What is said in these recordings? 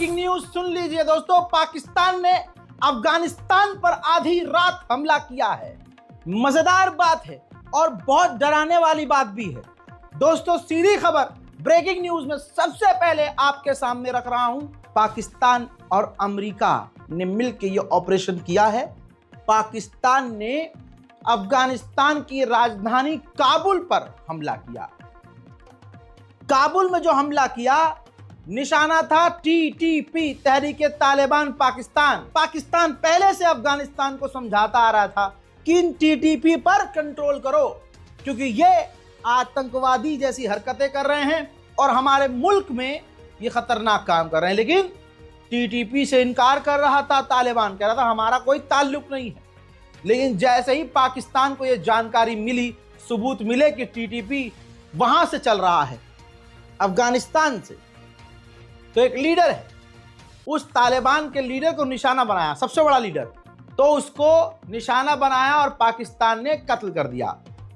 Breaking news सुन लीजिए दोस्तों, पाकिस्तान ने अफगानिस्तान पर आधी रात हमला किया है। मजेदार बात है और बहुत डराने वाली बात भी है दोस्तों। सीधी खबर ब्रेकिंग न्यूज में सबसे पहले आपके सामने रख रहा हूं। पाकिस्तान और अमेरिका ने मिलकर यह ऑपरेशन किया है। पाकिस्तान ने अफगानिस्तान की राजधानी काबुल पर हमला किया। काबुल में जो हमला किया निशाना था टीटीपी, तहरीके तालिबान पाकिस्तान। पाकिस्तान पहले से अफगानिस्तान को समझाता आ रहा था कि इन टीटीपी पर कंट्रोल करो, क्योंकि ये आतंकवादी जैसी हरकतें कर रहे हैं और हमारे मुल्क में ये खतरनाक काम कर रहे हैं। लेकिन टीटीपी से इनकार कर रहा था तालिबान, कह रहा था हमारा कोई ताल्लुक नहीं है। लेकिन जैसे ही पाकिस्तान को ये जानकारी मिली, सबूत मिले कि टीटीपी वहां से चल रहा है, अफगानिस्तान से, तो एक लीडर है, उस तालिबान के लीडर को निशाना बनाया, सबसे बड़ा लीडर, तो उसको निशाना बनाया और पाकिस्तान ने कत्ल कर दिया।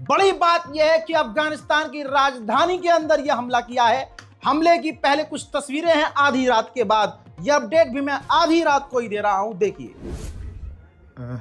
बड़ी बात यह है कि अफगानिस्तान की राजधानी के अंदर यह हमला किया है। हमले की पहले कुछ तस्वीरें हैं आधी रात के बाद। यह अपडेट भी मैं आधी रात को ही दे रहा हूं, देखिए।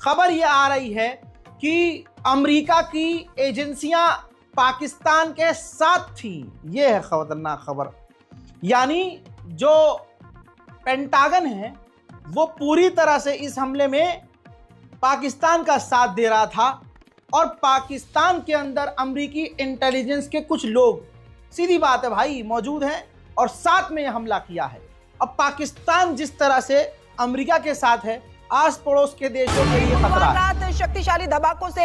खबर यह आ रही है कि अमेरिका की एजेंसियां पाकिस्तान के साथ थी। यह है खतरनाक खबर। यानी जो पेंटागन है वो पूरी तरह से इस हमले में पाकिस्तान का साथ दे रहा था और पाकिस्तान के अंदर अमेरिकी इंटेलिजेंस के कुछ लोग, सीधी बात है भाई, मौजूद हैं और साथ में यह हमला किया है। अब पाकिस्तान जिस तरह से अमेरिका के साथ है, आस पड़ोस के देशों के लिए खतरा है। शक्तिशाली धमाकों से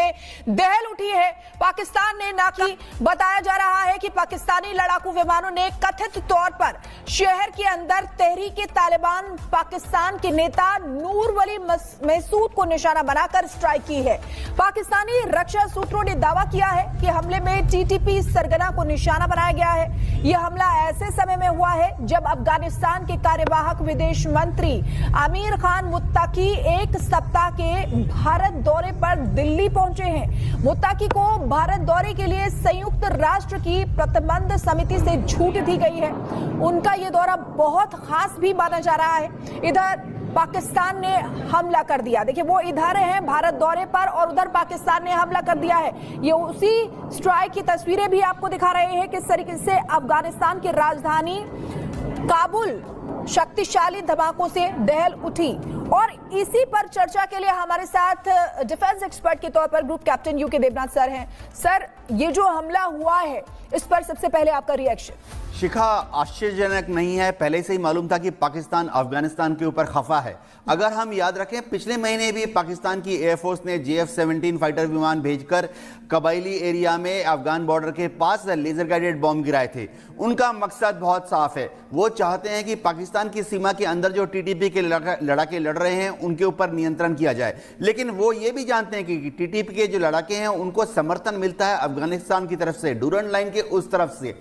दहल उठी है। पाकिस्तान ने ना कि बताया जा रहा है कि पाकिस्तानी लड़ाकू विमानों ने कथित तौर पर शहर के अंदर तहरीके तालिबान पाकिस्तान के नेता नूर वली महसूद को निशाना बनाकर स्ट्राइक की है। पाकिस्तानी रक्षा सूत्रों ने दावा किया है कि हमले में टीटीपी सरगना को निशाना बनाया गया है। यह हमला ऐसे समय में हुआ है जब अफगानिस्तान के कार्यवाहक विदेश मंत्री आमिर खान मुत्ताकी एक सप्ताह के भारत दौरे पर दिल्ली पहुंचे हैं। मुत्ताकी को भारत दौरे के लिए संयुक्त राष्ट्र की प्रतिबंध समिति से छूट दी गई है। उनका यह दौरा बहुत खास भी माना जा रहा है। इधर पाकिस्तान ने हमला कर दिया। देखिए, वो इधर हैं भारत दौरे पर और उधर पाकिस्तान ने हमला कर दिया है। ये उसी स्ट्राइक की तस्वीरें भी आपको दिखा रहे हैं किस तरीके से अफगानिस्तान की राजधानी काबुल शक्तिशाली धमाकों से दहल उठी। और इसी पर चर्चा के लिए हमारे साथ डिफेंस एक्सपर्ट के तौर पर group captain UK Devnath sir हैं। सर, ये जो हमला हुआ है इस पर सबसे पहले आपका रिएक्शन। शिखा, आश्चर्यजनक नहीं है, पहले से ही मालूम था कि पाकिस्तान अफगानिस्तान के ऊपर खफा है। अगर हम याद रखें, पिछले महीने भी पाकिस्तान की एयरफोर्स ने JF-17 फाइटर विमान भेजकर कबायली एरिया में अफगान बॉर्डर के पास लेजर गाइडेड बॉम्ब गिराए थे। उनका मकसद बहुत साफ है, वो चाहते हैं कि पाकिस्तान की सीमा के अंदर जो टीटीपी के लड़ाके लड़ रहे हैं उनके ऊपर नियंत्रण किया जाए। लेकिन वो ये भी जानते हैं कि टीटीपी के जो लड़ाके हैं उनको समर्थन मिलता है अफगानिस्तान की तरफ से, डूरन लाइन के उस तरफ से।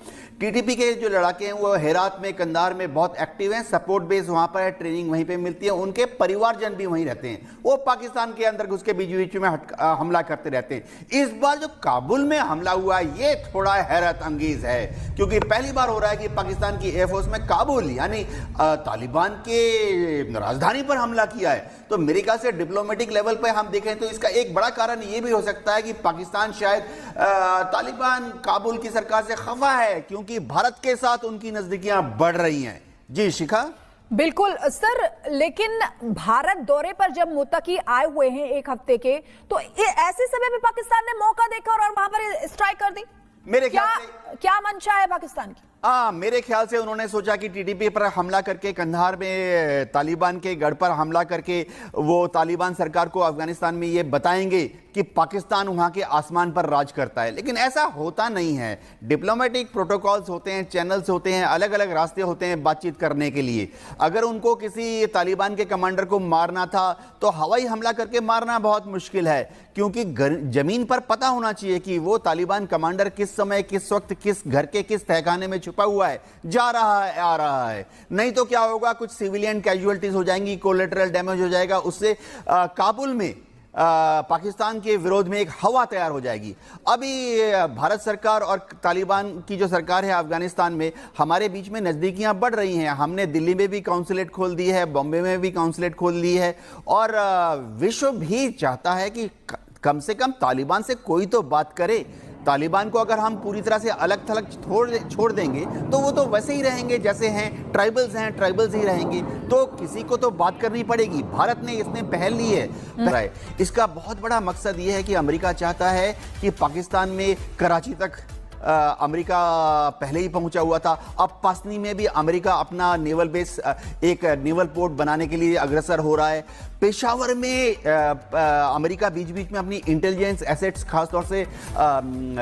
टीटीपी के जो लड़ाके हैं वो हेरात में, कंधार में बहुत एक्टिव हैं, सपोर्ट बेस वहां पर है, ट्रेनिंग वहीं पे मिलती है, उनके परिवारजन भी वहीं रहते हैं। वो पाकिस्तान के अंदर घुस के बीच में हमला करते रहते हैं। इस बार जो काबुल में हमला हुआ ये थोड़ा हैरत अंगेज है, क्योंकि पहली बार हो रहा है कि पाकिस्तान की एयरफोर्स में काबुल यानी तालिबान के राजधानी पर हमला किया है। तो अमेरिका से डिप्लोमेटिक लेवल पर हम देखें तो इसका एक बड़ा कारण ये भी हो सकता है कि पाकिस्तान शायद तालिबान काबुल की सरकार से खफा है, क्योंकि भारत के साथ उनकी नजदीकियां बढ़ रही हैं। जी शिखा। बिल्कुल सर, लेकिन भारत दौरे पर जब मुत्ताकी आए हुए हैं एक हफ्ते के, तो ऐसे समय में पाकिस्तान ने मौका देखा और वहां पर स्ट्राइक कर दी। मेरे ख्याल से क्या मंशा है पाकिस्तान की? मेरे ख्याल से उन्होंने सोचा कि टीटीपी पर हमला करके, कंधार में तालिबान के गढ़ पर हमला करके वो तालिबान सरकार को अफगानिस्तान में ये बताएंगे कि पाकिस्तान वहां के आसमान पर राज करता है। लेकिन ऐसा होता नहीं है। डिप्लोमेटिक प्रोटोकॉल्स होते हैं, चैनल्स होते हैं, अलग अलग रास्ते होते हैं बातचीत करने के लिए। अगर उनको किसी तालिबान के कमांडर को मारना था तो हवाई हमला करके मारना बहुत मुश्किल है, क्योंकि जमीन पर पता होना चाहिए कि वो तालिबान कमांडर किस समय, किस वक्त, किस घर के किस तहखाने में छुपा हुआ है, जा रहा है, आ रहा है। नहीं तो क्या होगा, कुछ सिविलियन कैजुअलिटीज हो जाएंगी, कोलेटरल डैमेज हो जाएगा। उससे काबुल में पाकिस्तान के विरोध में एक हवा तैयार हो जाएगी। अभी भारत सरकार और तालिबान की जो सरकार है अफगानिस्तान में, हमारे बीच में नजदीकियां बढ़ रही हैं। हमने दिल्ली में भी काउंसलेट खोल दी है, बॉम्बे में भी काउंसलेट खोल दी है, और विश्व भी चाहता है कि कम से कम तालिबान से कोई तो बात करे। तालिबान को अगर हम पूरी तरह से अलग थलग छोड़ देंगे तो वो तो वैसे ही रहेंगे जैसे हैं, ट्राइबल्स ही रहेंगे। तो किसी को तो बात करनी पड़ेगी। भारत ने इसमें पहल ली है। इसका बहुत बड़ा मकसद ये है कि अमेरिका चाहता है कि पाकिस्तान में कराची तक अमेरिका पहले ही पहुंचा हुआ था। अब पासनी में भी अमेरिका अपना नेवल बेस, एक नेवल पोर्ट बनाने के लिए अग्रसर हो रहा है। पेशावर में अमेरिका बीच बीच में अपनी इंटेलिजेंस एसेट्स, खासतौर से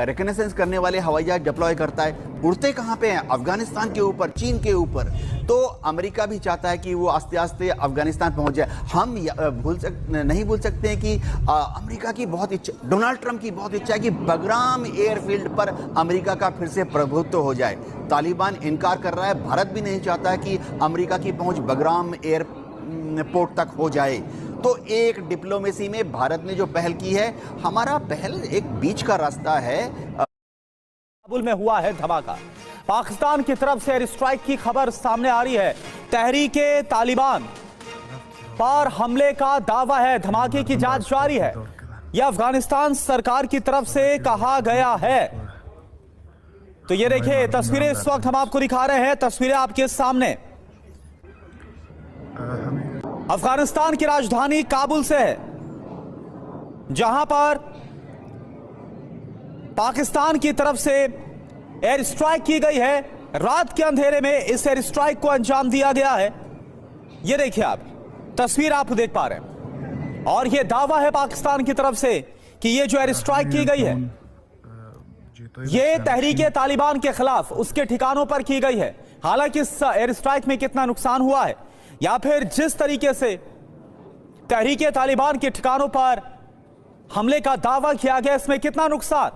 रिकनेसेंस करने वाले हवाई जहाज डिप्लॉय करता है। उड़ते कहाँ पे हैं? अफगानिस्तान के ऊपर, चीन के ऊपर। तो अमेरिका भी चाहता है कि वो आस्ते आस्ते अफगानिस्तान पहुंच जाए। हम नहीं भूल सकते हैं कि अमेरिका की बहुत इच्छा, डोनाल्ड ट्रंप की बहुत इच्छा है कि बगराम एयरफील्ड पर अमेरिका का फिर से प्रभुत्व हो जाए। तालिबान इनकार कर रहा है। भारत भी नहीं चाहता है कि अमेरिका की पहुंच बगराम एयरपोर्ट तक हो जाए। तो एक डिप्लोमेसी में भारत ने जो पहल की है, हमारा पहल एक बीच का रास्ता है। काबुल में हुआ है धमाका। पाकिस्तान की तरफ से एयर स्ट्राइक की खबर सामने आ रही है। तहरीके तालिबान पर हमले का दावा है। धमाके की जांच जारी है। यह अफगानिस्तान सरकार की तरफ से कहा गया है। तो ये देखिए तस्वीरें इस वक्त हम आपको दिखा रहे हैं। तस्वीरें आपके सामने अफगानिस्तान की राजधानी काबुल से है, जहां पर पाकिस्तान की तरफ से एयर स्ट्राइक की गई है। रात के अंधेरे में इस एयर स्ट्राइक को अंजाम दिया गया है। ये देखिए आप तस्वीर आप देख पा रहे हैं, और ये दावा है पाकिस्तान की तरफ से कि ये जो एयर स्ट्राइक की गई है, ये तहरीके तालिबान के खिलाफ उसके ठिकानों पर की गई है। हालांकि इस एयर स्ट्राइक में कितना नुकसान हुआ है, या फिर जिस तरीके से तहरीके तालिबान के ठिकानों पर हमले का दावा किया गया, इसमें कितना नुकसान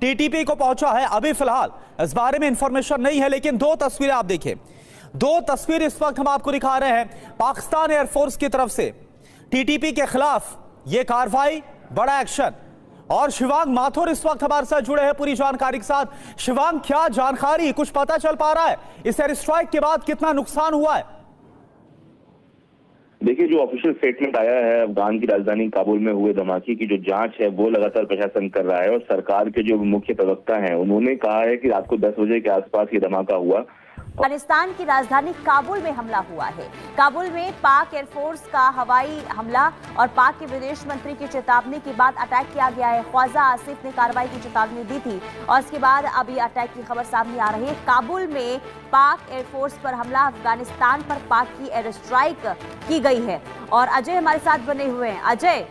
टीटीपी को पहुंचा है, अभी फिलहाल इस बारे में इंफॉर्मेशन नहीं है। लेकिन दो तस्वीरें आप देखिए, दो तस्वीर इस वक्त हम आपको दिखा रहे हैं। पाकिस्तान एयरफोर्स की तरफ से टीटीपी के खिलाफ यह कार्रवाई, बड़ा एक्शन। और शिवांग माथुर इस वक्त हमारे साथ जुड़े हैं पूरी जानकारी के साथ। शिवांग, क्या जानकारी, कुछ पता चल पा रहा है इस एयर स्ट्राइक के बाद कितना नुकसान हुआ है? देखिए, जो ऑफिशियल स्टेटमेंट आया है, अफगान की राजधानी काबुल में हुए धमाके की जो जांच है वो लगातार प्रशासन कर रहा है। और सरकार के जो मुख्य प्रवक्ता हैं उन्होंने कहा है कि रात को 10 बजे के आसपास ये धमाका हुआ। अफगानिस्तान की राजधानी काबुल में हमला हुआ है। काबुल में पाक एयरफोर्स का हवाई हमला और पाक के विदेश मंत्री की चेतावनी के बाद अटैक किया गया है। ख्वाजा आसिफ ने कार्रवाई की चेतावनी दी थी और इसके बाद अभी अटैक की खबर सामने आ रही है। काबुल में पाक एयरफोर्स पर हमला, अफगानिस्तान पर पाक की एयर स्ट्राइक की गई है। और अजय हमारे साथ बने हुए हैं। अजय,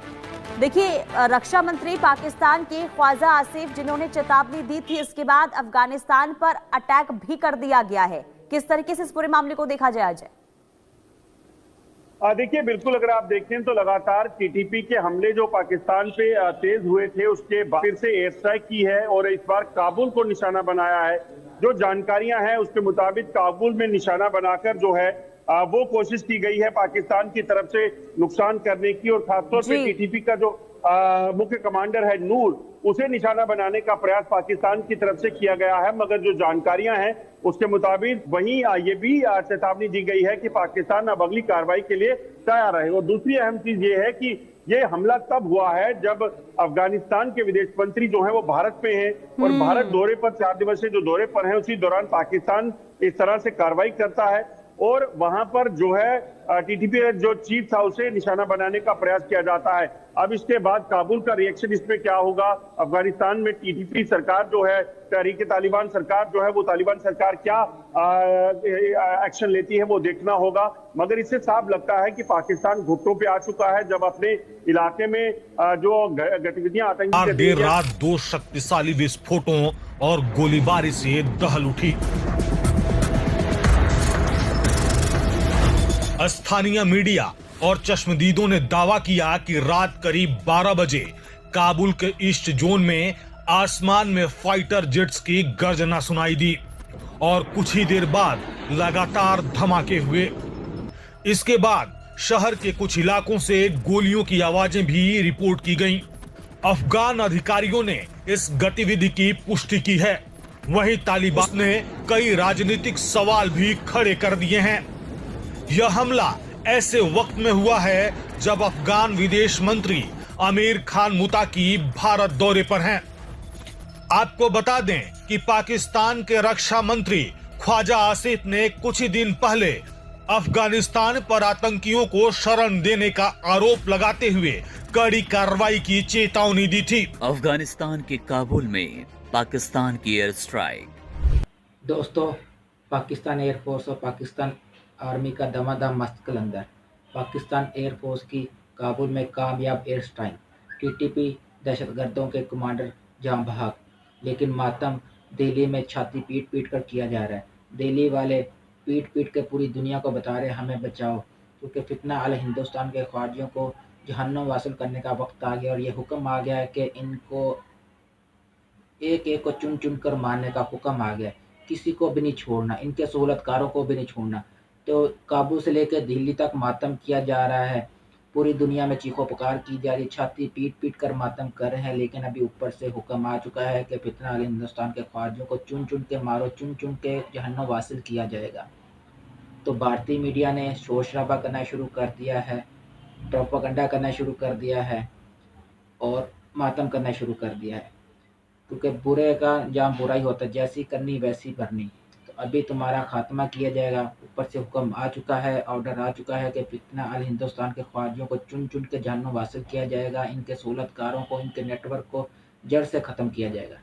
देखिए, रक्षा मंत्री पाकिस्तान के ख्वाजा आसिफ जिन्होंने चेतावनी दी थी, इसके बाद अफगानिस्तान पर अटैक भी कर दिया गया है। किस तरीके से इस पूरे मामले को देखा जाए अजय? देखिए, बिल्कुल अगर आप देखें तो लगातार टीटीपी के हमले जो पाकिस्तान पे तेज हुए थे, उसके बाद फिर से एयर स्ट्राइक की है और इस बार काबुल को निशाना बनाया है। जो जानकारियां हैं उसके मुताबिक काबुल में निशाना बनाकर जो है वो कोशिश की गई है पाकिस्तान की तरफ से नुकसान करने की। और खासतौर पे टीटीपी का जो मुख्य कमांडर है नूर, उसे निशाना बनाने का प्रयास पाकिस्तान की तरफ से किया गया है। मगर जो जानकारियां हैं उसके मुताबिक वहीं ये भी चेतावनी दी गई है कि पाकिस्तान अब अगली कार्रवाई के लिए तैयार रहे। और दूसरी अहम चीज ये है कि ये हमला तब हुआ है जब अफगानिस्तान के विदेश मंत्री जो है वो भारत पे हैं और भारत दौरे पर 4 दिवसीय जो दौरे पर है, उसी दौरान पाकिस्तान इस तरह से कार्रवाई करता है और वहां पर जो है टीटीपी जो चीफ था उसे निशाना बनाने का प्रयास किया जाता है। अब इसके बाद काबुल का रिएक्शन इसमें क्या होगा? अफगानिस्तान में टीटीपी सरकार जो है, तहरीक तालिबान सरकार जो है, वो तालिबान सरकार क्या एक्शन लेती है वो देखना होगा। मगर इससे साफ लगता है कि पाकिस्तान घुटनों पे आ चुका है जब अपने इलाके में जो गतिविधियां आतंकी देर रात 2 शक्तिशाली विस्फोटों और गोलीबारी से दहल उठी। स्थानीय मीडिया और चश्मदीदों ने दावा किया कि रात करीब 12 बजे काबुल के ईस्ट जोन में आसमान में फाइटर जेट्स की गर्जना सुनाई दी और कुछ ही देर बाद लगातार धमाके हुए। इसके बाद शहर के कुछ इलाकों से गोलियों की आवाजें भी रिपोर्ट की गईं। अफगान अधिकारियों ने इस गतिविधि की पुष्टि की है। वहीं तालिबान ने कई राजनीतिक सवाल भी खड़े कर दिए हैं। यह हमला ऐसे वक्त में हुआ है जब अफगान विदेश मंत्री आमिर खान मुताकी भारत दौरे पर हैं। आपको बता दें कि पाकिस्तान के रक्षा मंत्री ख्वाजा आसिफ ने कुछ ही दिन पहले अफगानिस्तान पर आतंकियों को शरण देने का आरोप लगाते हुए कड़ी कार्रवाई की चेतावनी दी थी। अफगानिस्तान के काबुल में पाकिस्तान की एयर स्ट्राइक। दोस्तों, पाकिस्तान एयरफोर्स और पाकिस्तान आर्मी का दमादम मस्तकलंदर। पाकिस्तान एयरफोर्स की काबुल में कामयाब एयर स्ट्राइक। टीटीपी दहशतगर्दों के कमांडर जान बहक, लेकिन मातम दिल्ली में छाती पीट पीट कर किया जा रहा है। दिल्ली वाले पीट पीट के पूरी दुनिया को बता रहे हमें बचाओ, क्योंकि फितना अल हिंदुस्तान के ख्वाजियों को जहन्नुम वासिल करने का वक्त आ गया और ये हुक्म आ गया है कि इनको एक एक को चुन चुन कर मारने का हुक्म आ गया। किसी को भी नहीं छोड़ना, इनके सहूलतकारों को भी नहीं छोड़ना। तो काबुल से लेकर दिल्ली तक मातम किया जा रहा है। पूरी दुनिया में चीखों पुकार की जा रही, छाती पीट पीट कर मातम कर रहे हैं। लेकिन अभी ऊपर से हुक्म आ चुका है कि फितना अल हिंदुस्तान के ख्वाजियों को चुन चुन के मारो, चुन चुन के जहन्नुम वासिल किया जाएगा। तो भारतीय मीडिया ने शोर शराबा करना शुरू कर दिया है, प्रोपेगेंडा करना शुरू कर दिया है और मातम करना शुरू कर दिया है, क्योंकि बुरे का अंजाम बुरा ही होता है, जैसी करनी वैसी भरनी। तो अभी तुम्हारा खात्मा किया जाएगा। ऊपर से हुक्म आ चुका है, ऑर्डर आ चुका है कि फितना अल हिंदुस्तान के ख्वाजियों को चुन चुन के जहन्नुम वासिल किया जाएगा। इनके सहूलतकारों को, इनके नेटवर्क को जड़ से ख़त्म किया जाएगा।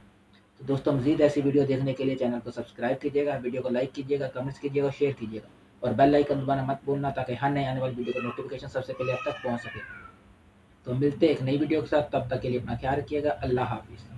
तो दोस्तों, मज़ीद ऐसी वीडियो देखने के लिए चैनल को सब्सक्राइब कीजिएगा, वीडियो को लाइक कीजिएगा, कमेंट्स कीजिएगा, शेयर कीजिएगा और बेल आइकन दबाना मत भूलना, ताकि हर नए आने वाली वीडियो का नोटिफिकेशन सबसे पहले आप तक पहुँच सके। तो मिलते हैं एक नई वीडियो के साथ, तब तक के लिए अपना ख्याल रखिएगा। अल्लाह हाफिज़।